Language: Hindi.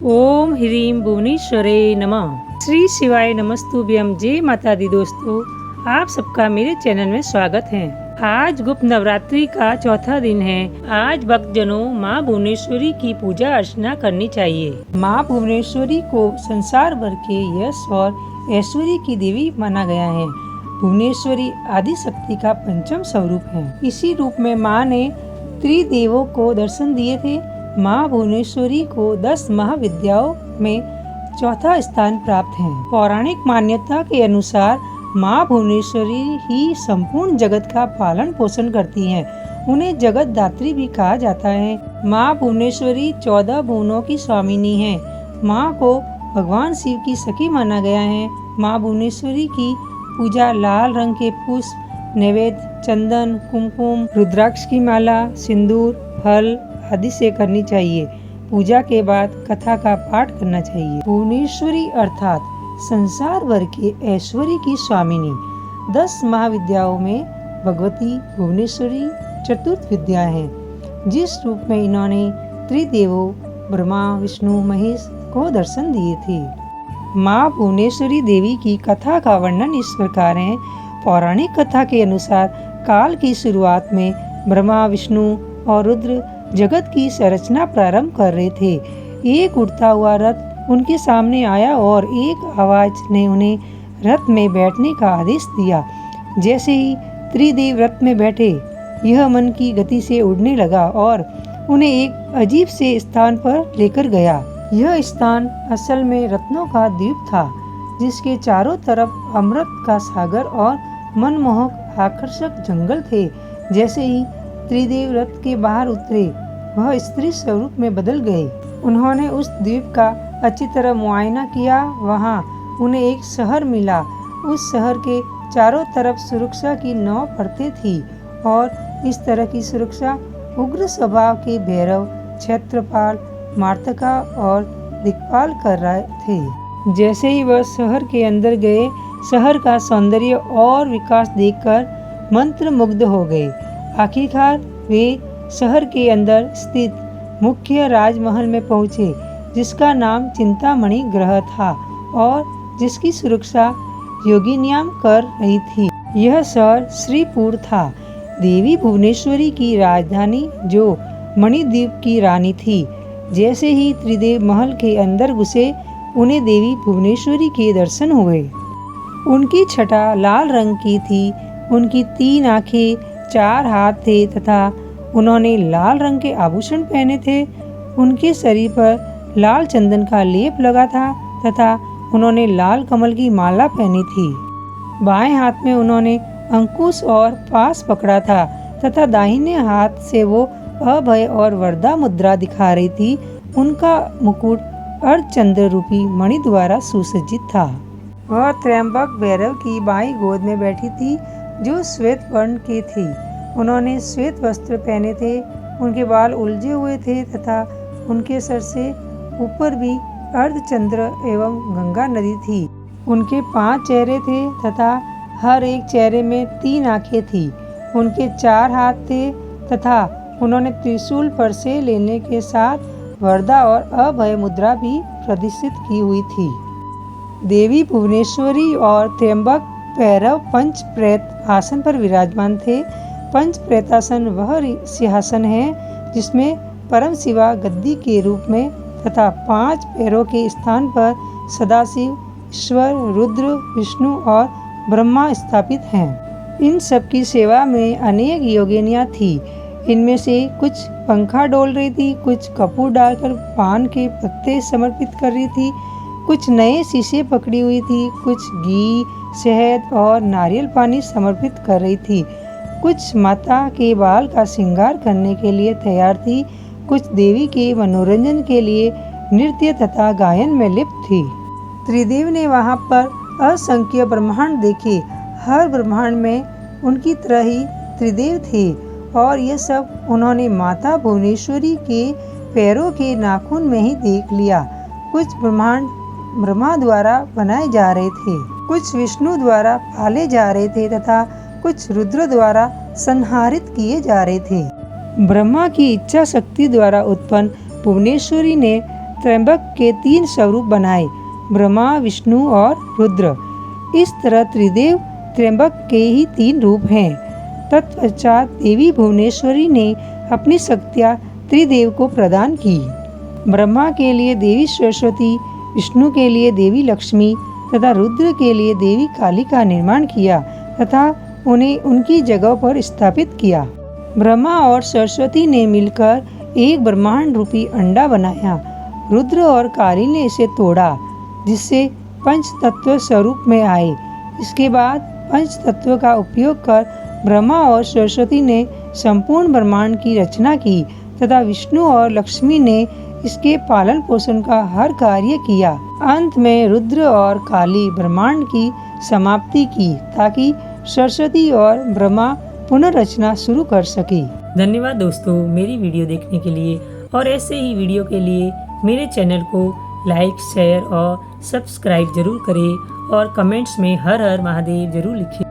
ओम ह्रीम भुवनेश्वरे नमः। श्री शिवाय नमस्तुभ्यम। जय माता दी। दोस्तों, आप सबका मेरे चैनल में स्वागत है। आज गुप्त नवरात्रि का चौथा दिन है। आज भक्तजनों माँ भुवनेश्वरी की पूजा अर्चना करनी चाहिए। माँ भुवनेश्वरी को संसार भर के यश और ऐश्वर्य की देवी माना गया है। भुवनेश्वरी आदि शक्ति का पंचम स्वरूप है। इसी रूप में माँ ने त्रिदेवों को दर्शन दिए थे। माँ भुवनेश्वरी को 10 महाविद्याओं में चौथा स्थान प्राप्त है। पौराणिक मान्यता के अनुसार माँ भुवनेश्वरी ही संपूर्ण जगत का पालन पोषण करती है। उन्हें जगत दात्री भी कहा जाता है। माँ भुवनेश्वरी 14 भुवनों की स्वामिनी है। माँ को भगवान शिव की सखी माना गया है। माँ भुवनेश्वरी की पूजा लाल रंग के पुष्प, नैवेद्य, चंदन, कुमकुम, रुद्राक्ष की माला, सिंदूर, फल आदि से करनी चाहिए। पूजा के बाद कथा का पाठ करना चाहिए। भुवनेश्वरी अर्थात संसार भर के ऐश्वर्य की स्वामिनी। 10 महाविद्याओं में भगवती भुवनेश्वरी चतुर्थ विद्या है। जिस रूप में इन्होंने त्रिदेवों ब्रह्मा, विष्णु, महेश को दर्शन दिए थे। माँ भुवनेश्वरी देवी की कथा का वर्णन इस प्रकार है। पौराणिक कथा के अनुसार काल की शुरुआत में ब्रह्मा, विष्णु और रुद्र जगत की संरचना प्रारंभ कर रहे थे। एक उड़ता हुआ रथ उनके सामने आया और एक आवाज ने उन्हें रथ में बैठने का आदेश दिया। जैसे ही त्रिदेव रथ में बैठे, यह मन की गति से उड़ने लगा और उन्हें एक अजीब से स्थान पर लेकर गया। यह स्थान असल में रत्नों का द्वीप था, जिसके चारों तरफ अमृत का सागर और मनमोहक आकर्षक जंगल थे। जैसे ही त्रिदेव रथ के बाहर उतरे, वह स्त्री स्वरूप में बदल गए। उन्होंने उस द्वीप का अच्छी तरह मुआयना किया। वहां उन्हें एक शहर मिला। उस शहर के चारों तरफ सुरक्षा की 9 परतें थी और इस तरह की सुरक्षा उग्र स्वभाव के भैरव, क्षेत्रपाल, मार्तका और दिक्पाल कर रहे थे। जैसे ही वह शहर के अंदर गए, शहर का सौंदर्य और विकास देखकर मंत्रमुग्ध हो गए। आखिरकार वे शहर के अंदर स्थित मुख्य राजमहल में पहुंचे, जिसका नाम चिंतामणि ग्रह था और जिसकी सुरक्षा योगिनियां कर रही थी। यह शहर श्रीपुर था, देवी भुवनेश्वरी की राजधानी, जो मणिद्वीप की रानी थी। जैसे ही त्रिदेव महल के अंदर घुसे, उन्हें देवी भुवनेश्वरी के दर्शन हुए। उनकी छटा लाल रंग की थी। उनकी 3 आंखें, 4 हाथ थे तथा उन्होंने लाल रंग के आभूषण पहने थे। उनके शरीर पर लाल चंदन का लेप लगा था तथा उन्होंने लाल कमल की माला पहनी थी। बाएं हाथ में उन्होंने अंकुश और पास पकड़ा था तथा दाहिने हाथ से वो अभय और वरदा मुद्रा दिखा रही थी। उनका मुकुट अर्धचंद्र रूपी मणि द्वारा सुसज्जित था। वह त्रयंबक भैरव की बाईं गोद में बैठी थी, जो श्वेत वर्ण की थी। उन्होंने श्वेत वस्त्र पहने थे। उनके बाल उलझे हुए थे तथा उनके सर से ऊपर भी अर्धचंद्र एवं गंगा नदी थी। उनके 5 चेहरे थे तथा हर एक चेहरे में 3 आंखें थी। उनके 4 हाथ थे तथा उन्होंने त्रिशूल पर से लेने के साथ वरदा और अभय मुद्रा भी प्रदर्शित की हुई थी। देवी भुवनेश्वरी और त्र्यंबक भैरव पंच प्रेत आसन पर विराजमान थे। पंच प्रेतासन वह सिंहासन है जिसमें परम शिवा गद्दी के रूप में तथा 5 पैरों के स्थान पर सदाशिव, ईश्वर, रुद्र, विष्णु और ब्रह्मा स्थापित हैं। इन सब की सेवा में अनेक योगिनियां थी। इनमें से कुछ पंखा डोल रही थी, कुछ कपूर डालकर पान के पत्ते समर्पित कर रही थी, कुछ नए शीशे पकड़ी हुई थी, कुछ घी, शहद और नारियल पानी समर्पित कर रही थी, कुछ माता के बाल का श्रृंगार करने के लिए तैयार थी, कुछ देवी के मनोरंजन के लिए नृत्य तथा गायन में लिप्त थी। त्रिदेव ने वहां पर असंख्य ब्रह्मांड देखे। हर ब्रह्मांड में उनकी तरह ही त्रिदेव थे और ये सब उन्होंने माता भुवनेश्वरी के पैरों के नाखून में ही देख लिया। कुछ ब्रह्मांड ब्रह्मा द्वारा बनाए जा रहे थे, कुछ विष्णु द्वारा पाले जा रहे थे तथा कुछ रुद्र द्वारा संहारित किए जा रहे थे। ब्रह्मा की इच्छा शक्ति द्वारा उत्पन्न भुवनेश्वरी ने त्र्यंबक के 3 स्वरूप बनाए, ब्रह्मा, विष्णु और रुद्र। इस तरह त्रिदेव त्र्यंबक के ही 3 रूप हैं। तत्पश्चात देवी भुवनेश्वरी ने अपनी शक्तियाँ त्रिदेव को प्रदान की। ब्रह्मा के लिए देवी सरस्वती, विष्णु के लिए देवी लक्ष्मी तथा रुद्र के लिए देवी काली का निर्माण किया तथा उन्हें उनकी जगह पर स्थापित किया। ब्रह्मा और सरस्वती ने मिलकर एक ब्रह्मांड रूपी अंडा बनाया। रुद्र और काली ने इसे तोड़ा, जिससे पंच तत्व स्वरूप में आए। इसके बाद पंच तत्व का उपयोग कर ब्रह्मा और सरस्वती ने संपूर्ण ब्रह्मांड की रचना की तथा विष्णु और लक्ष्मी ने इसके पालन पोषण का हर कार्य किया। अंत में रुद्र और काली ब्रह्मांड की समाप्ति की ताकि सरस्वती और ब्रह्मा पुनर्रचना शुरू कर सके। धन्यवाद दोस्तों मेरी वीडियो देखने के लिए, और ऐसे ही वीडियो के लिए मेरे चैनल को लाइक, शेयर और सब्सक्राइब जरूर करें और कमेंट्स में हर हर महादेव जरूर लिखें।